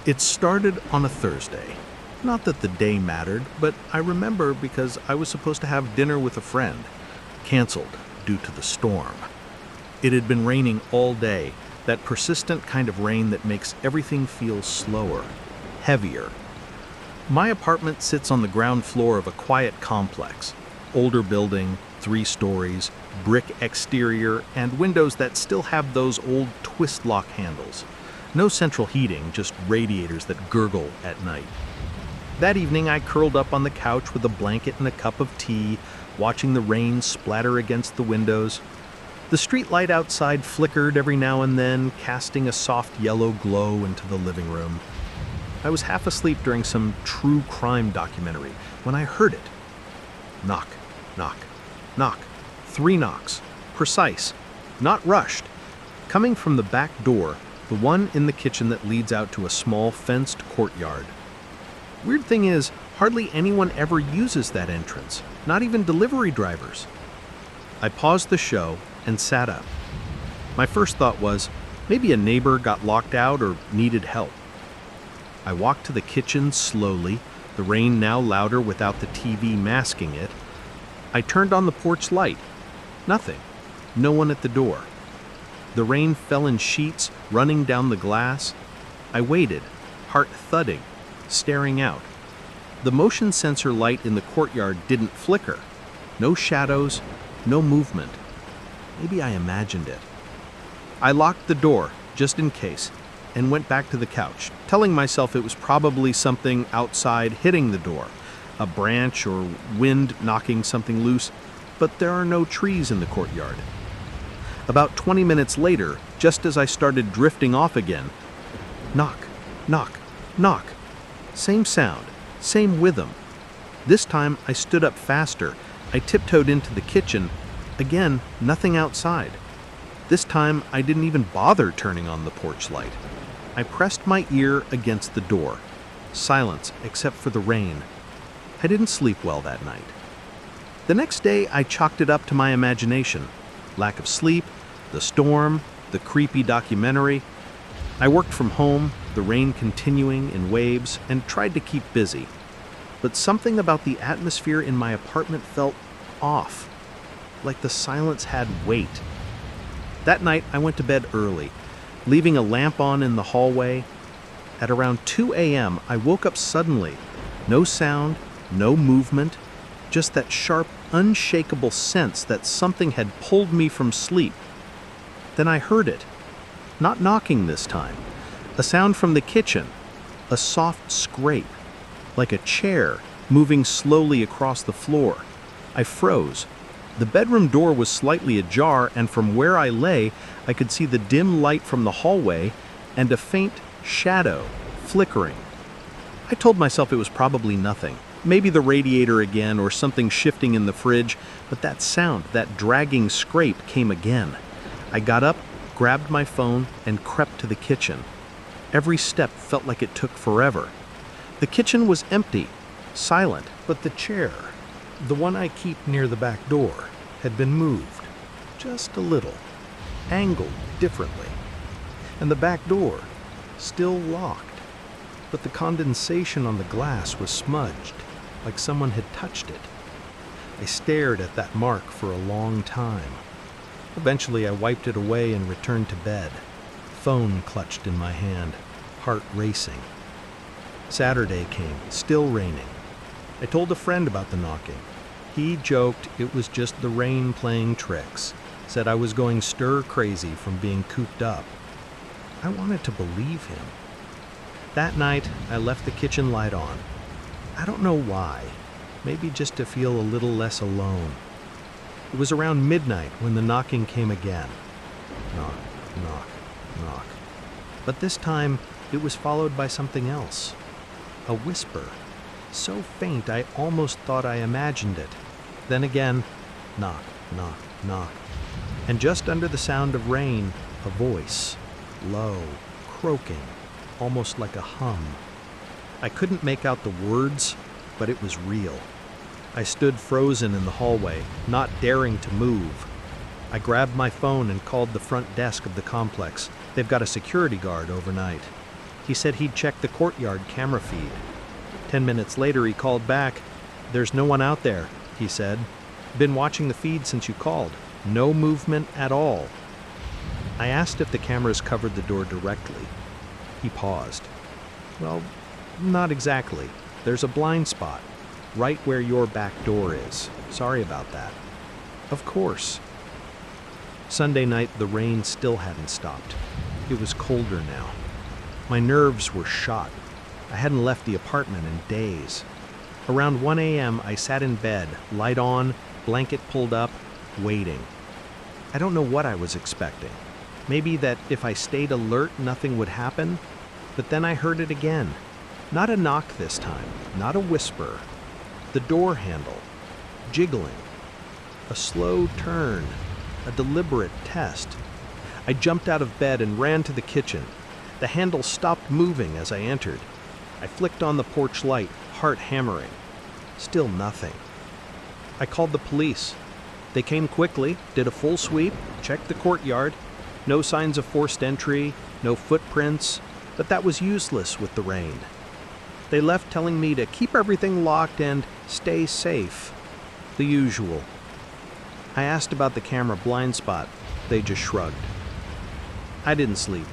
It started on a Thursday. Not that the day mattered, but I remember because I was supposed to have dinner with a friend. Canceled due to the storm. It had been raining all day, that persistent kind of rain that makes everything feel slower, heavier. My apartment sits on the ground floor of a quiet complex. Older building, 3 stories, brick exterior, and windows that still have those old twist lock handles. No central heating, just radiators that gurgle at night. That evening, I curled up on the couch with a blanket and a cup of tea, watching the rain splatter against the windows. The street light outside flickered every now and then, casting a soft yellow glow into the living room. I was half asleep during some true crime documentary when I heard it. Knock, knock, knock. 3 knocks. Precise. Not rushed. Coming from the back door, the one in the kitchen that leads out to a small fenced courtyard. Weird thing is, hardly anyone ever uses that entrance, not even delivery drivers. I paused the show and sat up. My first thought was, maybe a neighbor got locked out or needed help. I walked to the kitchen slowly, the rain now louder without the TV masking it. I turned on the porch light. Nothing. No one at the door. The rain fell in sheets, running down the glass. I waited, heart thudding, staring out. The motion sensor light in the courtyard didn't flicker. No shadows, no movement. Maybe I imagined it. I locked the door, just in case, and went back to the couch, telling myself it was probably something outside hitting the door, a branch or wind knocking something loose, but there are no trees in the courtyard. About 20 minutes later, just as I started drifting off again, knock, knock, knock. Same sound, same rhythm. This time I stood up faster. I tiptoed into the kitchen. Again, nothing outside. This time I didn't even bother turning on the porch light. I pressed my ear against the door. Silence except for the rain. I didn't sleep well that night. The next day I chalked it up to my imagination. Lack of sleep, the storm, the creepy documentary. I worked from home, the rain continuing in waves, and tried to keep busy. But something about the atmosphere in my apartment felt off, like the silence had weight. That night I went to bed early, leaving a lamp on in the hallway. At around 2 a.m. I woke up suddenly. No sound, no movement, just that sharp, unshakable sense that something had pulled me from sleep. Then I heard it. Not knocking this time. A sound from the kitchen. A soft scrape. Like a chair moving slowly across the floor. I froze. The bedroom door was slightly ajar, and from where I lay, I could see the dim light from the hallway and a faint shadow flickering. I told myself it was probably nothing. Maybe the radiator again or something shifting in the fridge, but that sound, that dragging scrape came again. I got up, grabbed my phone, and crept to the kitchen. Every step felt like it took forever. The kitchen was empty, silent, but the chair, the one I keep near the back door, had been moved, just a little, angled differently. And the back door, still locked, but the condensation on the glass was smudged, like someone had touched it. I stared at that mark for a long time. Eventually, I wiped it away and returned to bed, phone clutched in my hand, heart racing. Saturday came, still raining. I told a friend about the knocking. He joked it was just the rain playing tricks, said I was going stir crazy from being cooped up. I wanted to believe him. That night, I left the kitchen light on. I don't know why, maybe just to feel a little less alone. It was around midnight when the knocking came again. Knock, knock, knock. But this time, it was followed by something else. A whisper, so faint I almost thought I imagined it. Then again, knock, knock, knock. And just under the sound of rain, a voice, low, croaking, almost like a hum. I couldn't make out the words, but it was real. I stood frozen in the hallway, not daring to move. I grabbed my phone and called the front desk of the complex. They've got a security guard overnight. He said he'd check the courtyard camera feed. 10 minutes later, he called back. "There's no one out there," he said. "Been watching the feed since you called. No movement at all." I asked if the cameras covered the door directly. He paused. "Well, not exactly. There's a blind spot, right where your back door is. Sorry about that." "Of course." Sunday night, the rain still hadn't stopped. It was colder now. My nerves were shot. I hadn't left the apartment in days. Around 1 a.m., I sat in bed, light on, blanket pulled up, waiting. I don't know what I was expecting. Maybe that if I stayed alert, nothing would happen. But then I heard it again. Not a knock this time, not a whisper. The door handle, jiggling. A slow turn, a deliberate test. I jumped out of bed and ran to the kitchen. The handle stopped moving as I entered. I flicked on the porch light, heart hammering. Still nothing. I called the police. They came quickly, did a full sweep, checked the courtyard. No signs of forced entry, no footprints, but that was useless with the rain. They left telling me to keep everything locked and stay safe. The usual. I asked about the camera blind spot. They just shrugged. I didn't sleep.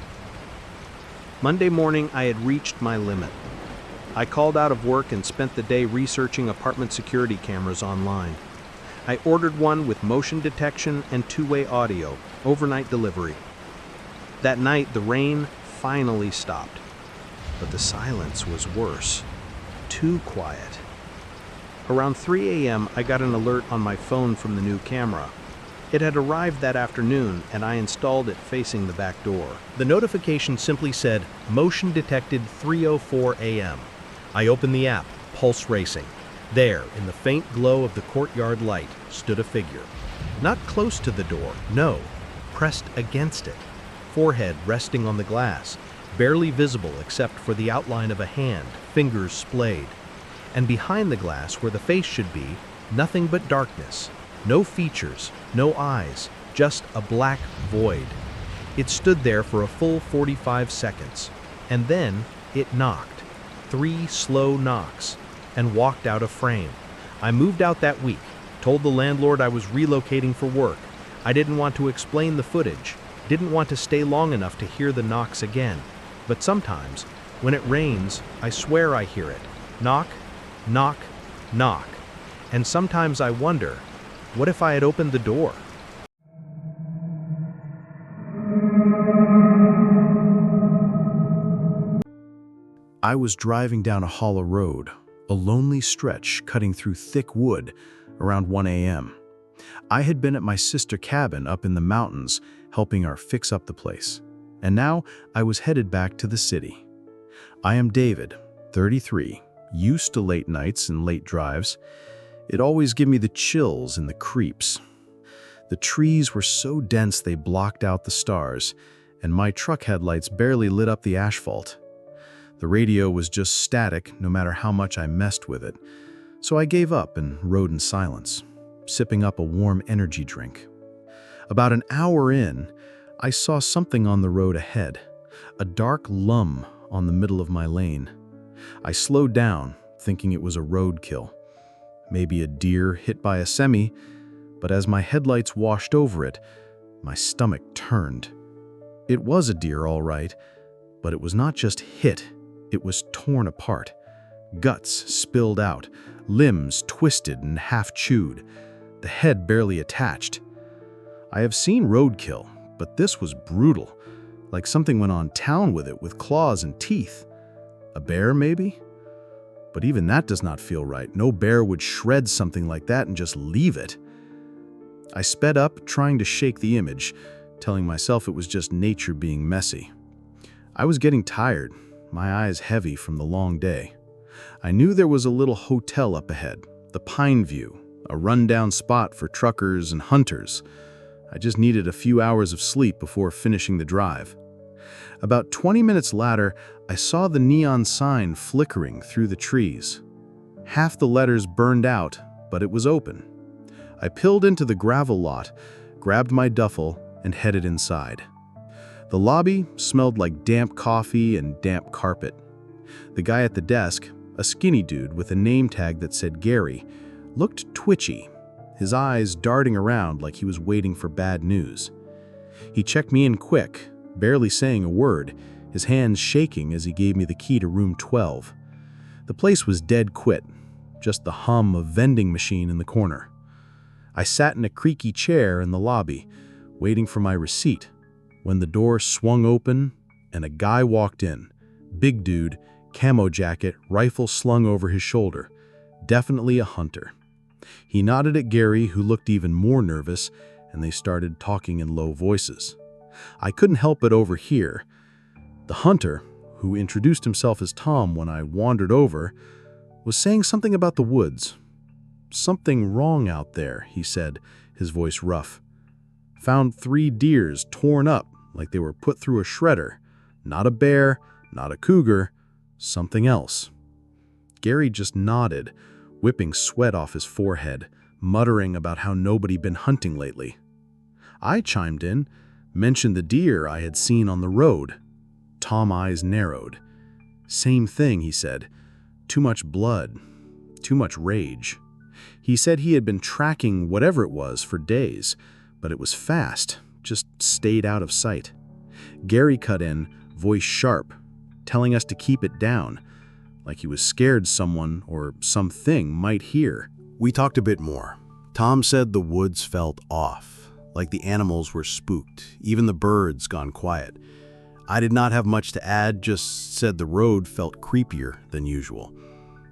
Monday morning, I had reached my limit. I called out of work and spent the day researching apartment security cameras online. I ordered one with motion detection and two-way audio, overnight delivery. That night, the rain finally stopped. But the silence was worse. Too quiet. Around 3 a.m., I got an alert on my phone from the new camera. It had arrived that afternoon, and I installed it facing the back door. The notification simply said, "Motion detected 3:04 a.m. I opened the app, pulse racing. There, in the faint glow of the courtyard light, stood a figure. Not close to the door, no, pressed against it. Forehead resting on the glass, barely visible except for the outline of a hand, fingers splayed. And behind the glass, where the face should be, nothing but darkness. No features, no eyes, just a black void. It stood there for a full 45 seconds, and then it knocked. 3 slow knocks, and walked out of frame. I moved out that week, told the landlord I was relocating for work. I didn't want to explain the footage, didn't want to stay long enough to hear the knocks again. But sometimes, when it rains, I swear I hear it. Knock, knock, knock. And sometimes I wonder, what if I had opened the door? I was driving down a hollow road, a lonely stretch cutting through thick wood, around 1 a.m. I had been at my sister cabin up in the mountains, helping her fix up the place. And now I was headed back to the city. I am David, 33, used to late nights and late drives. It always gave me the chills and the creeps. The trees were so dense they blocked out the stars, and my truck headlights barely lit up the asphalt. The radio was just static no matter how much I messed with it, so I gave up and rode in silence, sipping up a warm energy drink. About an hour in, I saw something on the road ahead, a dark lum on the middle of my lane. I slowed down, thinking it was a roadkill. Maybe a deer hit by a semi, but as my headlights washed over it, my stomach turned. It was a deer, all right, but it was not just hit, it was torn apart. Guts spilled out, limbs twisted and half chewed, the head barely attached. I have seen roadkill, but this was brutal, like something went on town with it with claws and teeth. A bear, maybe? But even that does not feel right. No bear would shred something like that and just leave it. I sped up, trying to shake the image, telling myself it was just nature being messy. I was getting tired, my eyes heavy from the long day. I knew there was a little hotel up ahead, the Pine View, a rundown spot for truckers and hunters. I just needed a few hours of sleep before finishing the drive. About 20 minutes later, I saw the neon sign flickering through the trees. Half the letters burned out, but it was open. I peeled into the gravel lot, grabbed my duffel, and headed inside. The lobby smelled like damp coffee and damp carpet. The guy at the desk, a skinny dude with a name tag that said Gary, looked twitchy, his eyes darting around like he was waiting for bad news. He checked me in quick, barely saying a word, his hands shaking as he gave me the key to room 12. The place was dead quit, just the hum of vending machine in the corner. I sat in a creaky chair in the lobby, waiting for my receipt, when the door swung open and a guy walked in. Big dude, camo jacket, rifle slung over his shoulder. Definitely a hunter. He nodded at Gary, who looked even more nervous, and they started talking in low voices. I couldn't help but overhear. The hunter, who introduced himself as Tom when I wandered over, was saying something about the woods. "Something wrong out there," he said, his voice rough. "Found 3 deers torn up like they were put through a shredder. Not a bear, not a cougar, something else." Gary just nodded, whipping sweat off his forehead, muttering about how nobody been hunting lately. I chimed in, mentioned the deer I had seen on the road. Tom's eyes narrowed. "Same thing," he said. "Too much blood, too much rage." He said he had been tracking whatever it was for days, but it was fast, just stayed out of sight. Gary cut in, voice sharp, telling us to keep it down, like he was scared someone or something might hear. We talked a bit more. Tom said the woods felt off, like the animals were spooked, even the birds gone quiet. I did not have much to add, just said the road felt creepier than usual.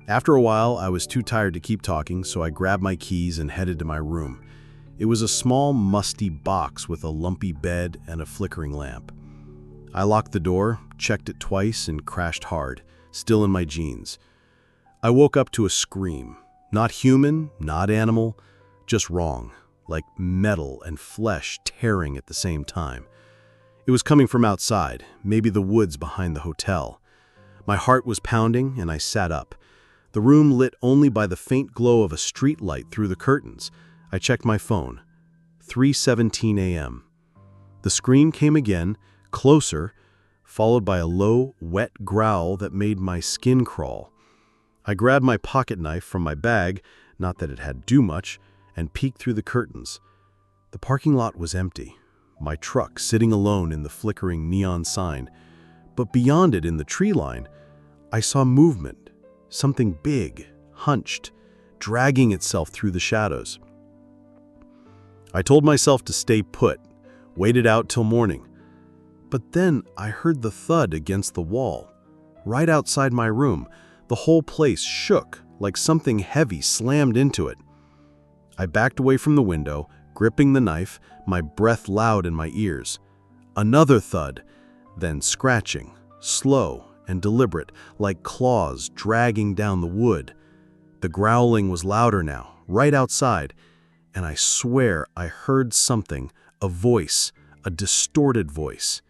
After a while, I was too tired to keep talking, so I grabbed my keys and headed to my room. It was a small, musty box with a lumpy bed and a flickering lamp. I locked the door, checked it twice, and crashed hard, still in my jeans. I woke up to a scream. Not human, not animal, just wrong, like metal and flesh tearing at the same time. It was coming from outside, maybe the woods behind the hotel. My heart was pounding, and I sat up. The room lit only by the faint glow of a street light through the curtains. I checked my phone. 3:17 a.m. The scream came again, closer, followed by a low, wet growl that made my skin crawl. I grabbed my pocket knife from my bag, not that it had do much, and peeked through the curtains. The parking lot was empty, my truck sitting alone in the flickering neon sign. But beyond it in the tree line, I saw movement, something big, hunched, dragging itself through the shadows. I told myself to stay put, wait it out till morning. But then I heard the thud against the wall. Right outside my room, the whole place shook like something heavy slammed into it. I backed away from the window, gripping the knife, my breath loud in my ears. Another thud, then scratching, slow and deliberate, like claws dragging down the wood. The growling was louder now, right outside, and I swear I heard something, a voice, a distorted voice.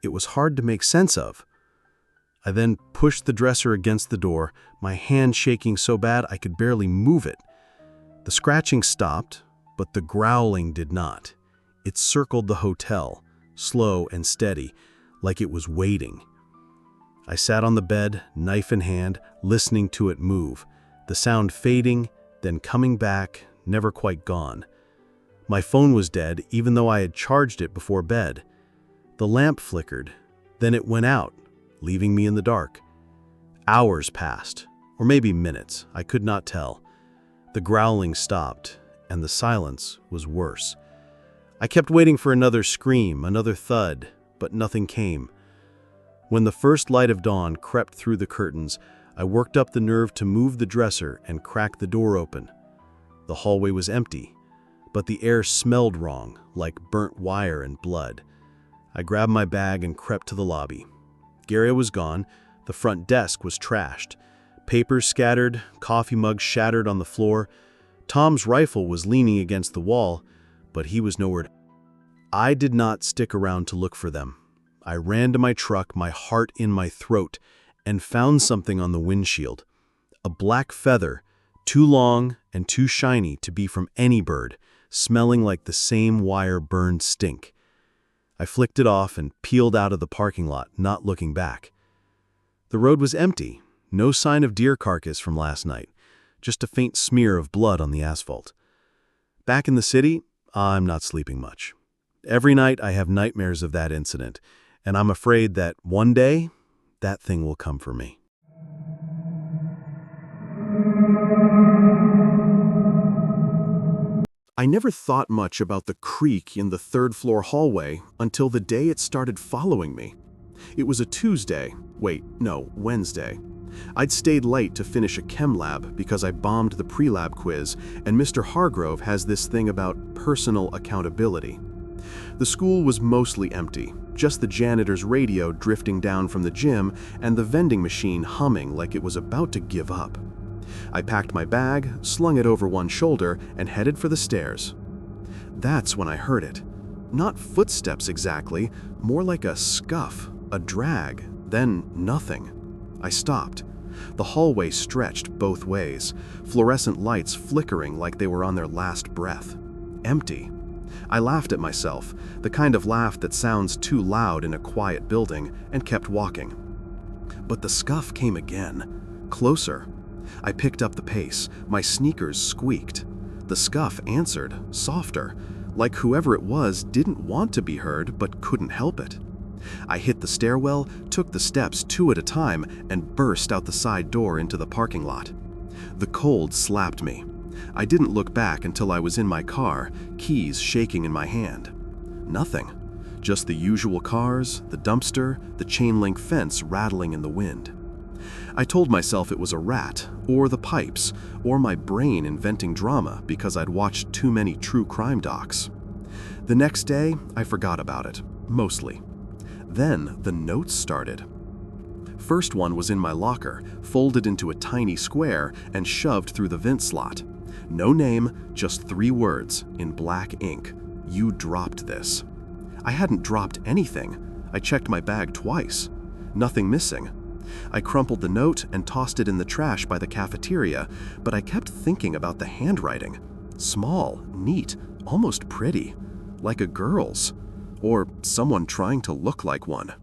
It was hard to make sense of. I then pushed the dresser against the door, my hand shaking so bad I could barely move it. The scratching stopped, but the growling did not. It circled the hotel, slow and steady, like it was waiting. I sat on the bed, knife in hand, listening to it move, the sound fading, then coming back, never quite gone. My phone was dead, even though I had charged it before bed. The lamp flickered, then it went out, leaving me in the dark. Hours passed, or maybe minutes, I could not tell. The growling stopped, and the silence was worse. I kept waiting for another scream, another thud, but nothing came. When the first light of dawn crept through the curtains, I worked up the nerve to move the dresser and crack the door open. The hallway was empty, but the air smelled wrong, like burnt wire and blood. I grabbed my bag and crept to the lobby. Gary was gone, the front desk was trashed. Papers scattered, coffee mugs shattered on the floor. Tom's rifle was leaning against the wall, but he was nowhere. I did not stick around to look for them. I ran to my truck, my heart in my throat, and found something on the windshield. A black feather, too long and too shiny to be from any bird, smelling like the same wire-burned stink. I flicked it off and peeled out of the parking lot, not looking back. The road was empty, no sign of deer carcass from last night, just a faint smear of blood on the asphalt. Back in the city, I'm not sleeping much. Every night I have nightmares of that incident, and I'm afraid that one day, that thing will come for me. I never thought much about the creak in the third-floor hallway until the day it started following me. It was a Wednesday. I'd stayed late to finish a chem lab because I bombed the pre-lab quiz, and Mr. Hargrove has this thing about personal accountability. The school was mostly empty, just the janitor's radio drifting down from the gym and the vending machine humming like it was about to give up. I packed my bag, slung it over one shoulder, and headed for the stairs. That's when I heard it. Not footsteps exactly, more like a scuff, a drag, then nothing. I stopped. The hallway stretched both ways, fluorescent lights flickering like they were on their last breath. Empty. I laughed at myself, the kind of laugh that sounds too loud in a quiet building, and kept walking. But the scuff came again, closer. I picked up the pace, my sneakers squeaked. The scuff answered, softer, like whoever it was didn't want to be heard but couldn't help it. I hit the stairwell, took the steps 2 at a time, and burst out the side door into the parking lot. The cold slapped me. I didn't look back until I was in my car, keys shaking in my hand. Nothing. Just the usual cars, the dumpster, the chain-link fence rattling in the wind. I told myself it was a rat, or the pipes, or my brain inventing drama because I'd watched too many true crime docs. The next day, I forgot about it, mostly. Then the notes started. First one was in my locker, folded into a tiny square and shoved through the vent slot. No name, just 3 words, in black ink. You dropped this. I hadn't dropped anything. I checked my bag twice. Nothing missing. I crumpled the note and tossed it in the trash by the cafeteria, but I kept thinking about the handwriting. Small, neat, almost pretty. Like a girl's. Or someone trying to look like one.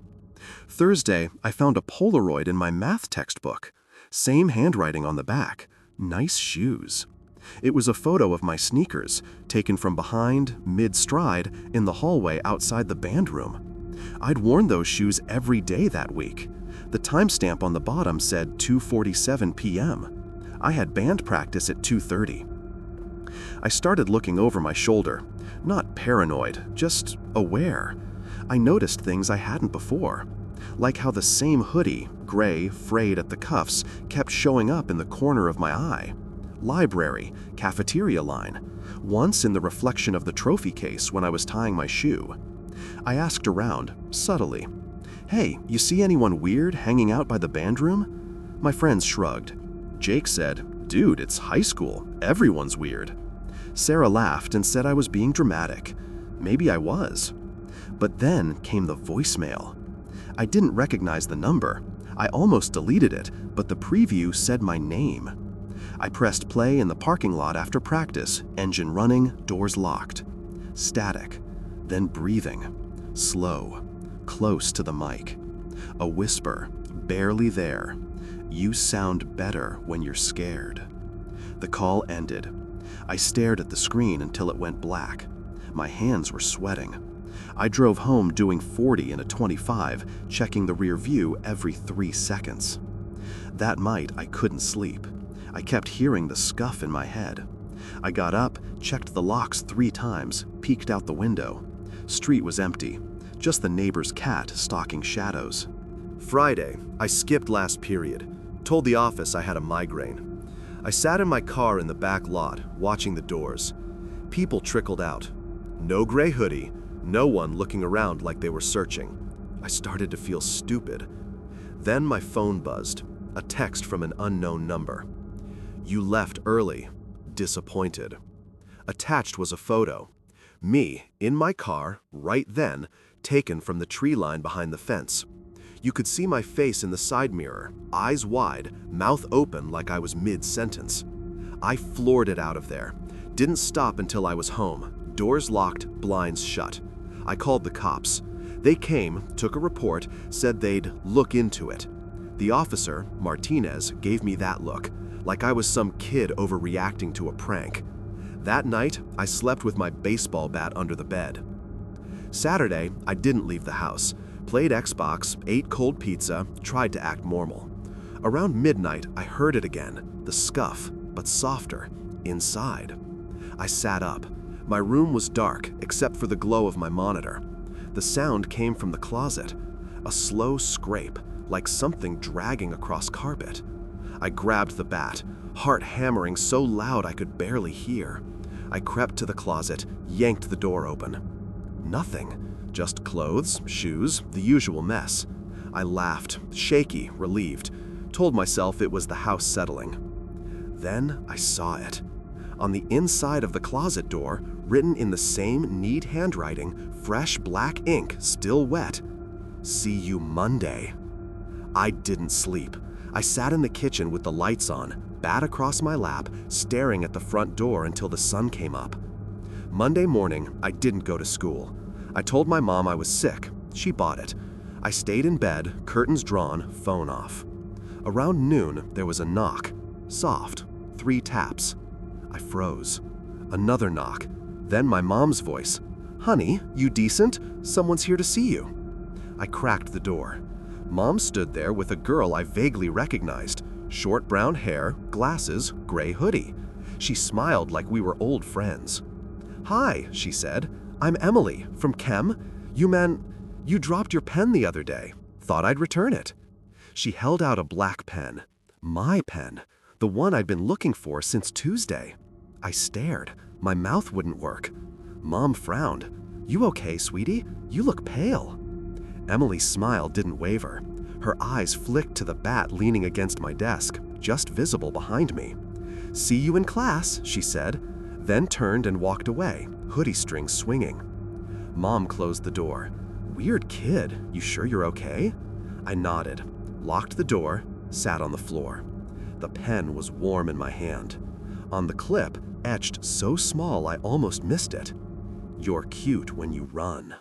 Thursday, I found a Polaroid in my math textbook. Same handwriting on the back. Nice shoes. It was a photo of my sneakers, taken from behind, mid-stride, in the hallway outside the band room. I'd worn those shoes every day that week. The timestamp on the bottom said 2:47 p.m. I had band practice at 2:30. I started looking over my shoulder. Not paranoid, just aware. I noticed things I hadn't before. Like how the same hoodie, gray, frayed at the cuffs, kept showing up in the corner of my eye. Library, cafeteria line. Once in the reflection of the trophy case when I was tying my shoe. I asked around, subtly. Hey, you see anyone weird hanging out by the band room? My friends shrugged. Jake said, dude, it's high school. Everyone's weird. Sarah laughed and said I was being dramatic. Maybe I was. But then came the voicemail. I didn't recognize the number. I almost deleted it, but the preview said my name. I pressed play in the parking lot after practice, engine running, doors locked. Static, then breathing. Slow. Close to the mic. A whisper, barely there. You sound better when you're scared. The call ended. I stared at the screen until it went black. My hands were sweating. I drove home doing 40 in a 25, checking the rear view every 3 seconds. That night, I couldn't sleep. I kept hearing the scuff in my head. I got up, checked the locks 3 times, peeked out the window. Street was empty. Just the neighbor's cat stalking shadows. Friday, I skipped last period. Told the office I had a migraine. I sat in my car in the back lot, watching the doors. People trickled out. No gray hoodie, no one looking around like they were searching. I started to feel stupid. Then my phone buzzed, a text from an unknown number. You left early, disappointed. Attached was a photo. Me, in my car, right then, taken from the tree line behind the fence. You could see my face in the side mirror, eyes wide, mouth open like I was mid-sentence. I floored it out of there. Didn't stop until I was home. Doors locked, blinds shut. I called the cops. They came, took a report, said they'd look into it. The officer, Martinez, gave me that look, like I was some kid overreacting to a prank. That night, I slept with my baseball bat under the bed. Saturday, I didn't leave the house. Played Xbox, ate cold pizza, tried to act normal. Around midnight, I heard it again, the scuff, but softer, inside. I sat up. My room was dark, except for the glow of my monitor. The sound came from the closet, a slow scrape, like something dragging across carpet. I grabbed the bat, heart hammering so loud I could barely hear. I crept to the closet, yanked the door open. Nothing. Just clothes, shoes, the usual mess. I laughed, shaky, relieved, told myself it was the house settling. Then I saw it. On the inside of the closet door, written in the same neat handwriting, fresh black ink, still wet, "See you Monday." I didn't sleep. I sat in the kitchen with the lights on, bat across my lap, staring at the front door until the sun came up. Monday morning, I didn't go to school. I told my mom I was sick. She bought it. I stayed in bed, curtains drawn, phone off. Around noon, there was a knock. Soft. 3 taps. I froze. Another knock. Then my mom's voice. "Honey, you decent? Someone's here to see you." I cracked the door. Mom stood there with a girl I vaguely recognized. Short brown hair, glasses, gray hoodie. She smiled like we were old friends. "Hi," she said. "I'm Emily, from Chem. You dropped your pen the other day. Thought I'd return it." She held out a black pen. My pen. The one I'd been looking for since Tuesday. I stared. My mouth wouldn't work. Mom frowned. "You okay, sweetie? You look pale." Emily's smile didn't waver. Her eyes flicked to the bat leaning against my desk, just visible behind me. "See you in class," she said, then turned and walked away, hoodie strings swinging. Mom closed the door. "Weird kid, you sure you're okay?" I nodded, locked the door, sat on the floor. The pen was warm in my hand. On the clip, etched so small I almost missed it. "You're cute when you run."